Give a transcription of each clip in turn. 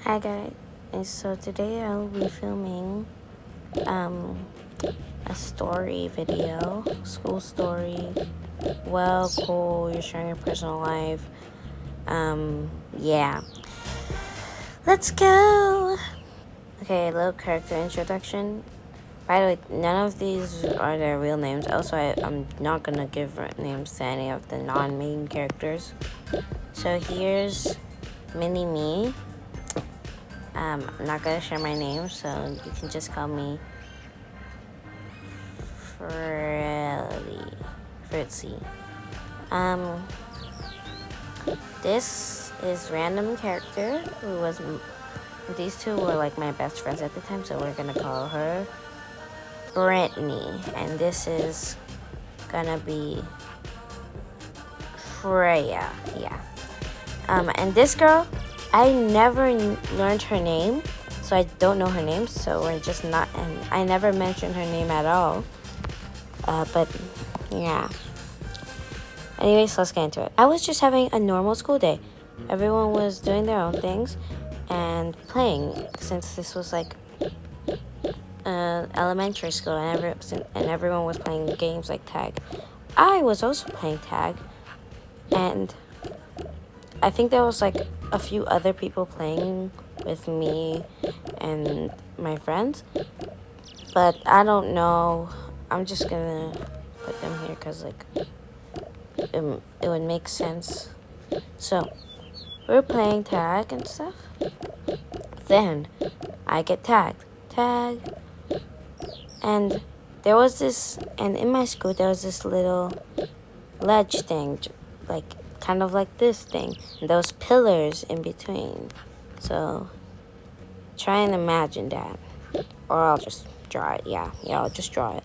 Hi guys, so today I'll be filming um a story video, school story. Well, cool, you're sharing your personal life. Yeah. Let's go! Okay, little character introduction. By the way, none of these are their real names. Also, I'm not gonna give names to any of the non-main characters. So here's Mini Me. I'm not gonna share my name, so you can just call me Fritzy. Um, this is random character who was. These two were like my best friends at the time, so we're gonna call her Brittany, and this is gonna be Freya. Yeah. And this girl, I never learned her name, so I don't know her name. So we're just not, and I never mentioned her name at all. But yeah. Anyways, let's get into it. I was just having a normal school day. Everyone was doing their own things and playing, since this was like elementary school, and everyone was playing games like tag. I was also playing tag, and I think there was like a few other people playing with me and my friends, but I don't know. I'm just gonna put them here because like it would make sense. So we're playing tag and stuff. Then I get tagged. Tag. And there was this, and in my school there was this little ledge thing, like kind of like this thing, and those pillars in between. So try and imagine that, or I'll just draw it. Yeah, I'll just draw it.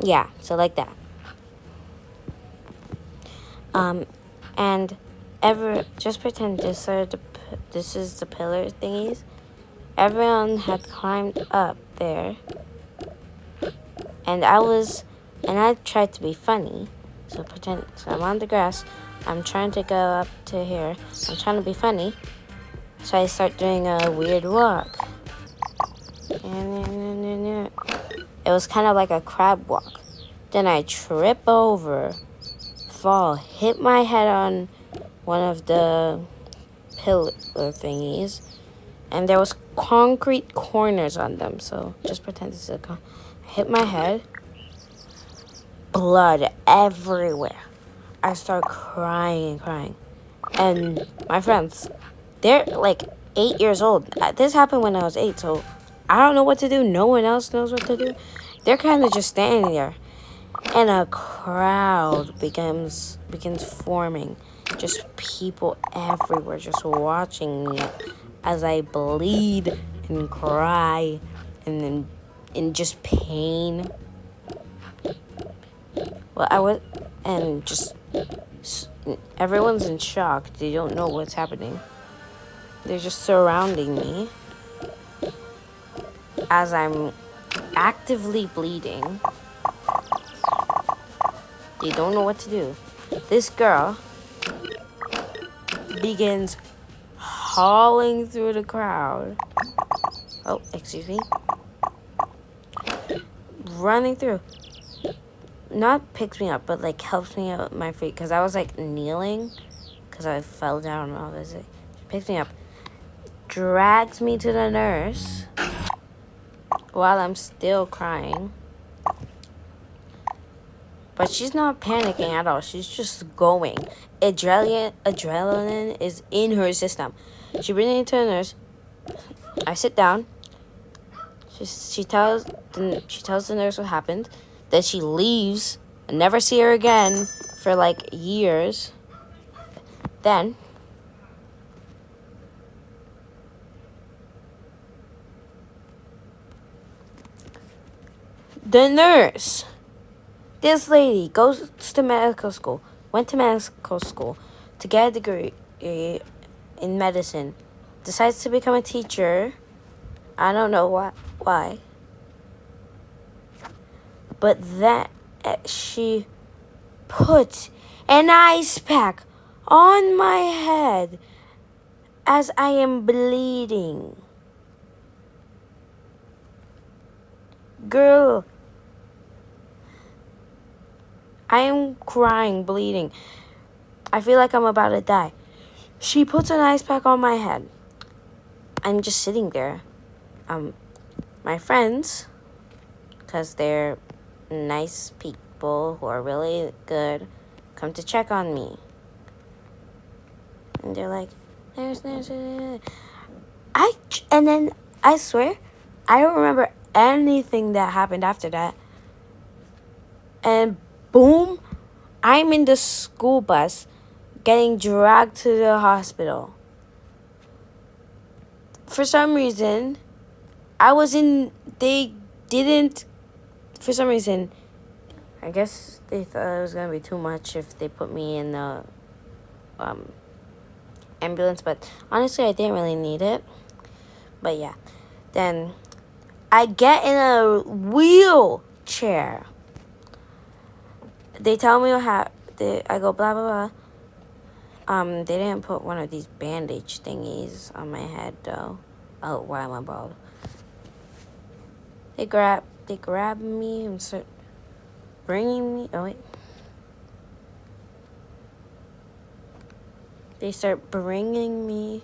Yeah, so like that. And just pretend this is the pillar thingies. Everyone had climbed up there, and I tried to be funny. So I'm on the grass. I'm trying to go up to here. I'm trying to be funny. So I start doing a weird walk. It was kind of like a crab walk. Then I trip over, fall, hit my head on one of the pillar thingies, and there was concrete corners on them. So just pretend this is I hit my head, blood everywhere. I start crying. And my friends, they're like 8 years old. This happened when I was 8, so I don't know what to do. No one else knows what to do. They're kind of just standing there, and a crowd begins forming. Just people everywhere, just watching me as I bleed and cry, and then in just pain. Well, and just everyone's in shock. They don't know what's happening. They're just surrounding me as I'm actively bleeding. They don't know what to do. This girl begins hauling through the crowd. Oh, excuse me. Running through. Not picks me up, but like helps me up my feet, because I was like kneeling because I fell down, obviously. She picks me up, drags me to the nurse while I'm still crying. But she's not panicking at all. She's just going. Adrenaline is in her system. She brings me to the nurse. I sit down. She tells the nurse what happened. Then she leaves. I never see her again for like years. Then the nurse, this lady, goes to medical school. Went to medical school to get a degree in medicine. Decides to become a teacher. I don't know why. But then she puts an ice pack on my head as I am bleeding. Girl, I am crying, bleeding. I feel like I'm about to die. She puts an ice pack on my head. I'm just sitting there. My friends, because they're nice people who are really good, come to check on me. And they're like, and then I swear, I don't remember anything that happened after that. And boom, I'm in the school bus getting dragged to the hospital. For some reason, they didn't, for some reason, I guess they thought it was going to be too much if they put me in the ambulance, but honestly, I didn't really need it. But yeah, then I get in a wheelchair. They tell me I go blah, blah, blah. They didn't put one of these bandage thingies on my head, though. Oh, why am I bald? They grab me and start bringing me. Oh wait. They start bringing me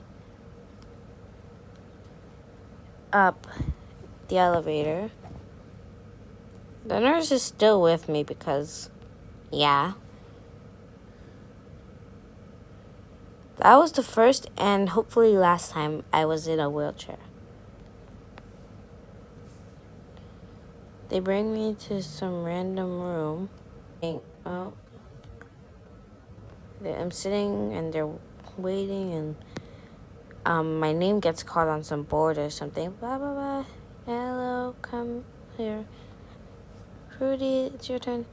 up the elevator. The nurse is still with me because, yeah. That was the first and hopefully last time I was in a wheelchair. They bring me to some random room. Oh, I'm sitting and they're waiting, and my name gets called on some board or something. Blah, blah, blah. Hello, come here. Rudy, it's your turn.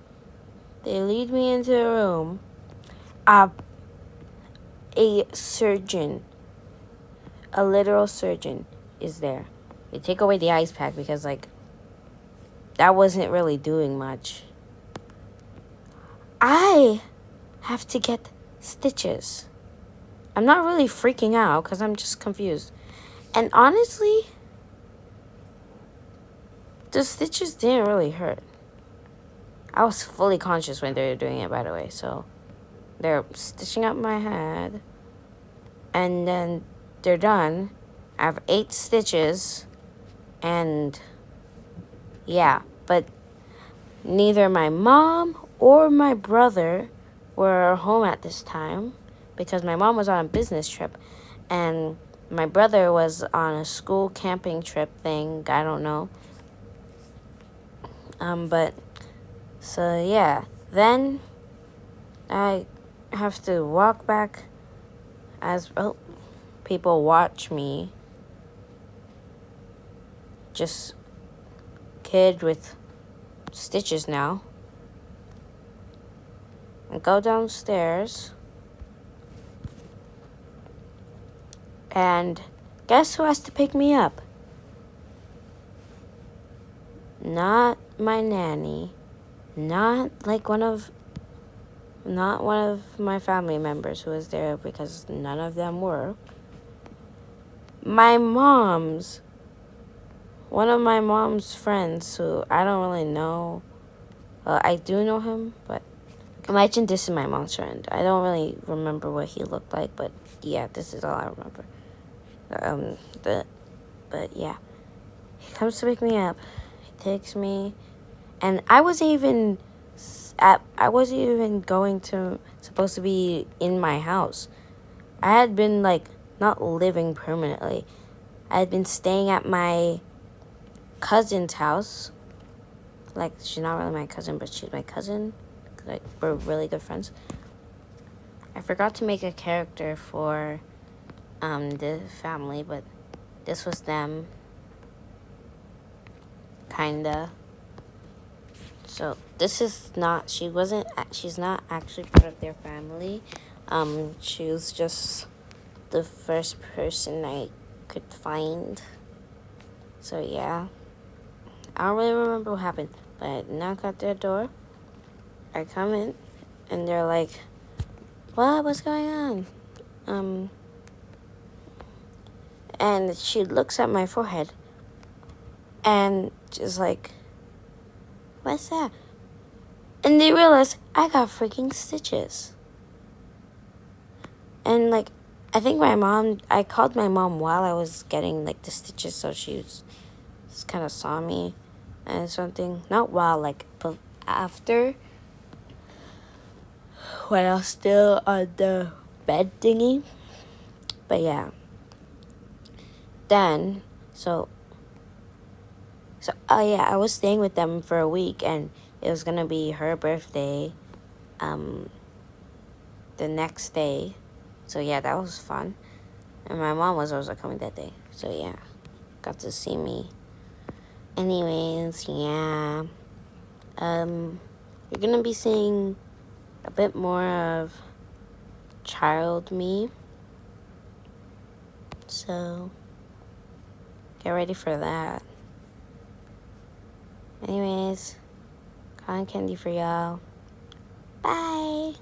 They lead me into a room. A surgeon, a literal surgeon, is there. They take away the ice pack because, like, that wasn't really doing much. I have to get stitches. I'm not really freaking out because I'm just confused. And honestly, the stitches didn't really hurt. I was fully conscious when they were doing it, by the way. So they're stitching up my head. And then they're done. I have 8 stitches. And yeah, but neither my mom or my brother were home at this time because my mom was on a business trip and my brother was on a school camping trip thing. I don't know. But so yeah, then I have to walk back as people watch me. Just kid with stitches now. And go downstairs. And guess who has to pick me up? Not my nanny. Not one of my family members who was there because none of them were. One of my mom's friends who I don't really know. Well, I do know him, but imagine this is my mom's friend. I don't really remember what he looked like, but yeah, this is all I remember. But yeah, he comes to pick me up. He takes me, and I wasn't even supposed to be in my house. I had been not living permanently. I had been staying at my cousin's house. She's not really my cousin, but she's my cousin. We're really good friends. I forgot to make a character for the family, but this was them. Kinda. So she's not actually part of their family. She was just the first person I could find. So yeah. I don't really remember what happened, but I knock at their door. I come in, and they're like, What's going on? And she looks at my forehead and just like, what's that? And they realize I got freaking stitches. And like, I think I called my mom while I was getting like the stitches, so she was just kind of saw me and something. Not while, like, but after, when I was still on the bed thingy. But yeah. Then, oh yeah, I was staying with them for a week, and it was gonna be her birthday, the next day. So yeah, that was fun. And my mom was also coming that day. So yeah, got to see me. Anyways, yeah. You're gonna be seeing a bit more of child me. So get ready for that. Anyways, cotton candy for y'all. Bye.